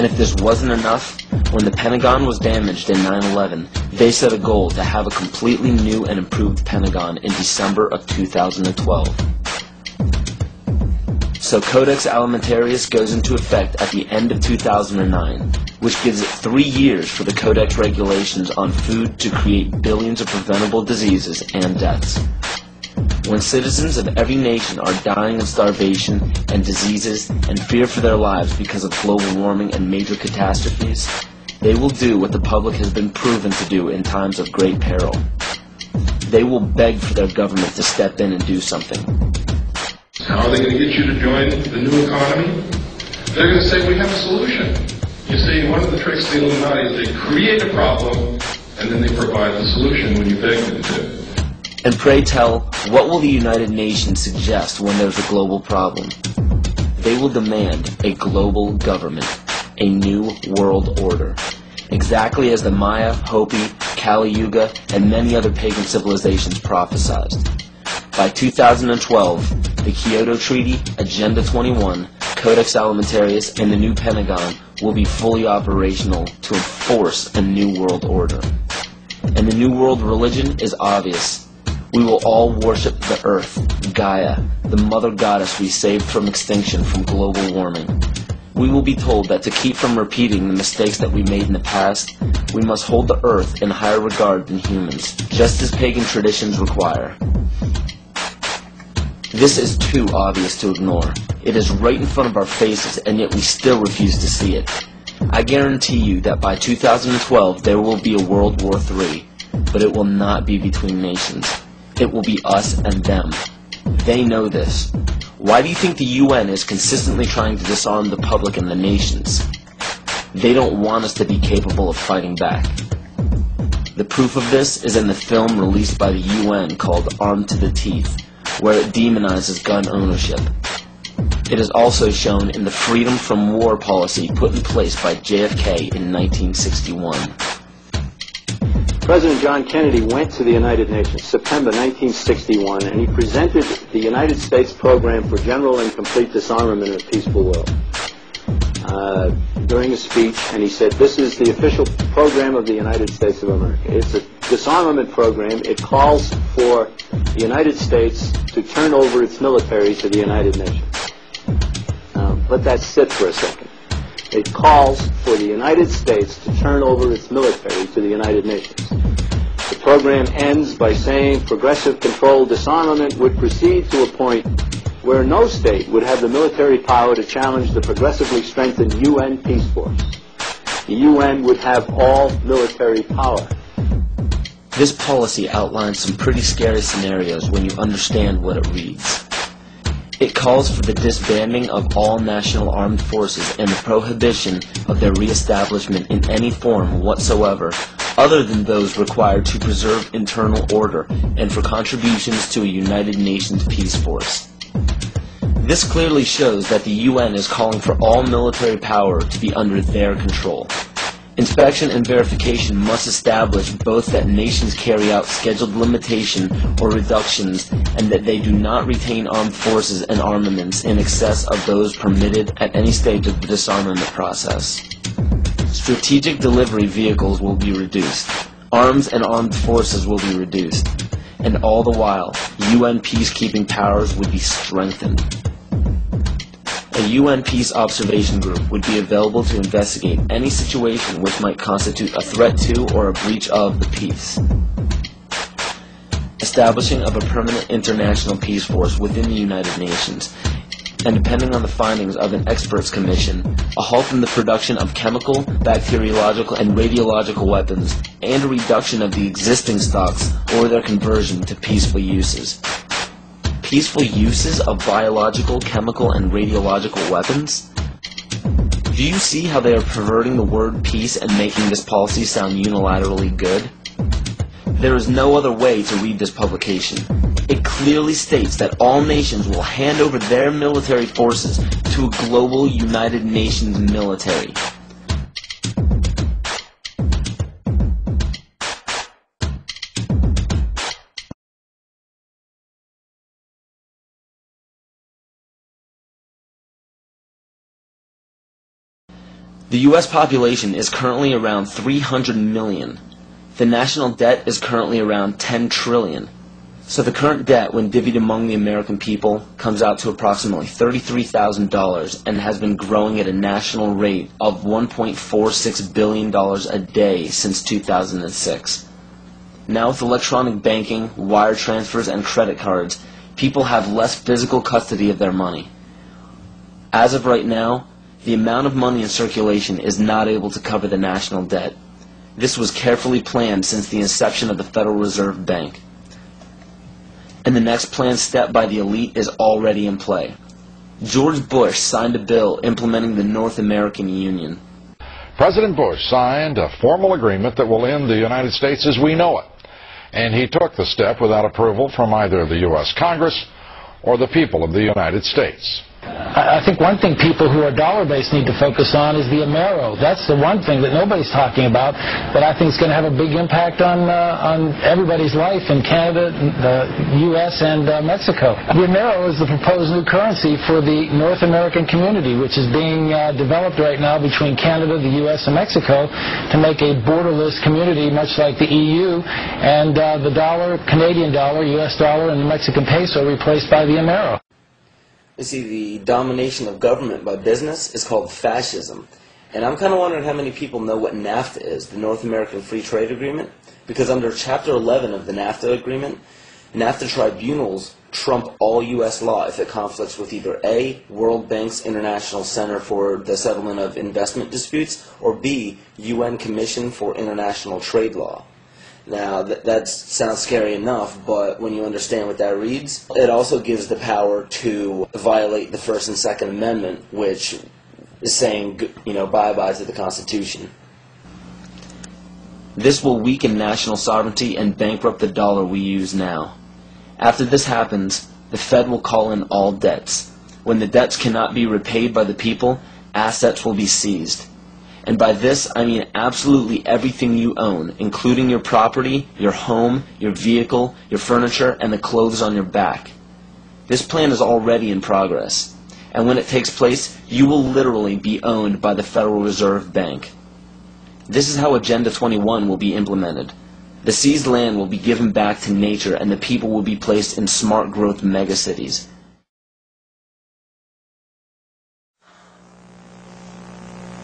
And if this wasn't enough, when the Pentagon was damaged in 9/11, they set a goal to have a completely new and improved Pentagon in December of 2012. So Codex Alimentarius goes into effect at the end of 2009, which gives it 3 years for the Codex regulations on food to create billions of preventable diseases and deaths. When citizens of every nation are dying of starvation and diseases and fear for their lives because of global warming and major catastrophes, they will do what the public has been proven to do in times of great peril. They will beg for their government to step in and do something. How are they going to get you to join the new economy? They're going to say, we have a solution. You see, one of the tricks of the Illuminati is they create a problem and then they provide the solution when you beg them to. And pray tell, what will the United Nations suggest when there's a global problem? They will demand a global government, a new world order, exactly as the Maya, Hopi, Kali Yuga, and many other pagan civilizations prophesized. By 2012, the Kyoto Treaty, Agenda 21, Codex Alimentarius, and the new Pentagon will be fully operational to enforce a new world order. And the new world religion is obvious. We will all worship the earth, Gaia, the mother goddess we saved from extinction from global warming. We will be told that to keep from repeating the mistakes that we made in the past, we must hold the earth in higher regard than humans, just as pagan traditions require. This is too obvious to ignore. It is right in front of our faces, and yet we still refuse to see it. I guarantee you that by 2012 there will be a World War III, but it will not be between nations. It will be us and them. They know this. Why do you think the UN is consistently trying to disarm the public and the nations? They don't want us to be capable of fighting back. The proof of this is in the film released by the UN called Armed to the Teeth, where it demonizes gun ownership. It is also shown in the freedom from war policy put in place by JFK in 1961. President John Kennedy went to the United Nations September 1961, and he presented the United States Program for General and Complete Disarmament in a Peaceful World during a speech, and he said, this is the official program of the United States of America. It's a disarmament program. It calls for the United States to turn over its military to the United Nations. Now, let that sit for a second. It calls for the United States to turn over its military to the United Nations. The program ends by saying progressive controlled disarmament would proceed to a point where no state would have the military power to challenge the progressively strengthened UN peace force. The UN would have all military power. This policy outlines some pretty scary scenarios when you understand what it reads. It calls for the disbanding of all national armed forces and the prohibition of their reestablishment in any form whatsoever other than those required to preserve internal order and for contributions to a United Nations peace force. This clearly shows that the UN is calling for all military power to be under their control. Inspection and verification must establish both that nations carry out scheduled limitation or reductions and that they do not retain armed forces and armaments in excess of those permitted at any stage of the disarmament process. Strategic delivery vehicles will be reduced. Arms and armed forces will be reduced. And all the while, UN peacekeeping powers would be strengthened. A UN Peace Observation Group would be available to investigate any situation which might constitute a threat to or a breach of the peace. Establishing of a permanent international peace force within the United Nations, and depending on the findings of an experts commission, a halt in the production of chemical, bacteriological, and radiological weapons, and a reduction of the existing stocks or their conversion to peaceful uses. Peaceful uses of biological, chemical, and radiological weapons? Do you see how they are perverting the word peace and making this policy sound unilaterally good? There is no other way to read this publication. It clearly states that all nations will hand over their military forces to a global United Nations military. The U.S. population is currently around 300 million. The national debt is currently around 10 trillion. So the current debt, when divvied among the American people, comes out to approximately $33,000 and has been growing at a national rate of $1.46 billion a day since 2006. Now with electronic banking, wire transfers, and credit cards, people have less physical custody of their money. As of right now, the amount of money in circulation is not able to cover the national debt. This was carefully planned since the inception of the Federal Reserve Bank. And the next planned step by the elite is already in play. George Bush signed a bill implementing the North American Union. President Bush signed a formal agreement that will end the United States as we know it. And he took the step without approval from either the U.S. Congress or the people of the United States. I think one thing people who are dollar-based need to focus on is the Amero. That's the one thing that nobody's talking about, but I think it's going to have a big impact on everybody's life in Canada, the U.S., and Mexico. The Amero is the proposed new currency for the North American community, which is being developed right now between Canada, the U.S., and Mexico to make a borderless community, much like the EU, and the dollar, Canadian dollar, U.S. dollar, and the Mexican peso replaced by the Amero. You see, the domination of government by business is called fascism. And I'm kind of wondering how many people know what NAFTA is, the North American Free Trade Agreement. Because under Chapter 11 of the NAFTA agreement, NAFTA tribunals trump all U.S. law if it conflicts with either A, World Bank's International Center for the Settlement of Investment Disputes, or B, UN Commission for International Trade Law. Now, that sounds scary enough, but when you understand what that reads, it also gives the power to violate the First and Second Amendment, which is saying, bye-bye to the Constitution. This will weaken national sovereignty and bankrupt the dollar we use now. After this happens, the Fed will call in all debts. When the debts cannot be repaid by the people, assets will be seized. And by this, I mean absolutely everything you own, including your property, your home, your vehicle, your furniture, and the clothes on your back. This plan is already in progress. And when it takes place, you will literally be owned by the Federal Reserve Bank. This is how Agenda 21 will be implemented. The seized land will be given back to nature, and the people will be placed in smart growth megacities.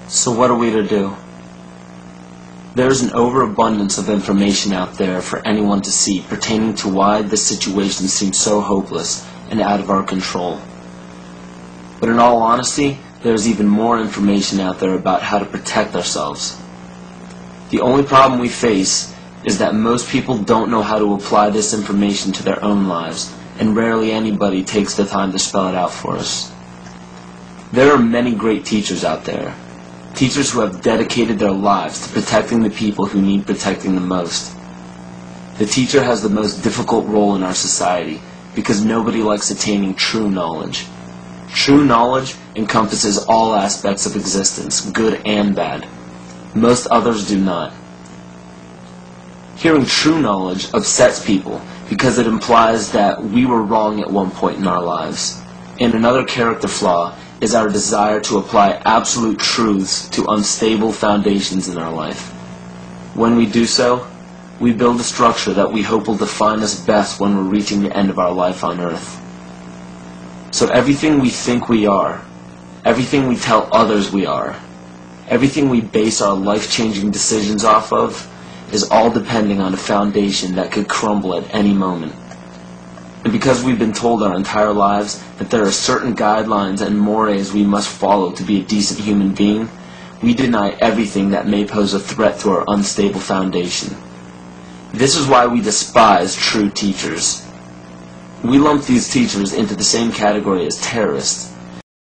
So what are we to do? There is an overabundance of information out there for anyone to see pertaining to why this situation seems so hopeless and out of our control. But in all honesty, there is even more information out there about how to protect ourselves. The only problem we face is that most people don't know how to apply this information to their own lives, and rarely anybody takes the time to spell it out for us. There are many great teachers out there. Teachers who have dedicated their lives to protecting the people who need protecting the most. The teacher has the most difficult role in our society because nobody likes attaining true knowledge. True knowledge encompasses all aspects of existence, good and bad. Most others do not. Hearing true knowledge upsets people because it implies that we were wrong at one point in our lives. And another character flaw is our desire to apply absolute truths to unstable foundations in our life. When we do so, we build a structure that we hope will define us best when we're reaching the end of our life on earth. So everything we think we are, everything we tell others we are, everything we base our life-changing decisions off of, is all depending on a foundation that could crumble at any moment. And because we've been told our entire lives that there are certain guidelines and mores we must follow to be a decent human being, we deny everything that may pose a threat to our unstable foundation. This is why we despise true teachers. We lump these teachers into the same category as terrorists,